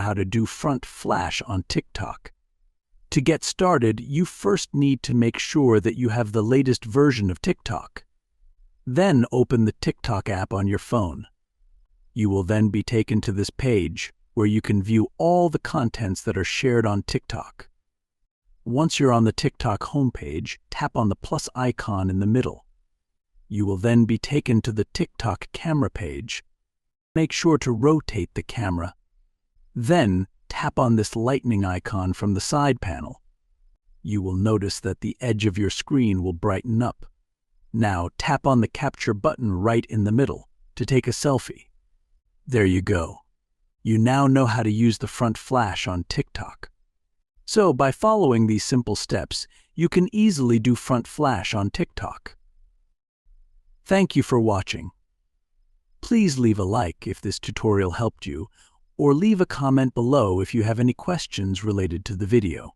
how to do front flash on TikTok. To get started, you first need to make sure that you have the latest version of TikTok. Then open the TikTok app on your phone. You will then be taken to this page where you can view all the contents that are shared on TikTok. Once you're on the TikTok homepage, tap on the plus icon in the middle. You will then be taken to the TikTok camera page. Make sure to rotate the camera. Then, tap on this lightning icon from the side panel. You will notice that the edge of your screen will brighten up. Now, tap on the capture button right in the middle to take a selfie. There you go. You now know how to use the front flash on TikTok. So, by following these simple steps, you can easily do front flash on TikTok. Thank you for watching. Please leave a like if this tutorial helped you, or leave a comment below if you have any questions related to the video.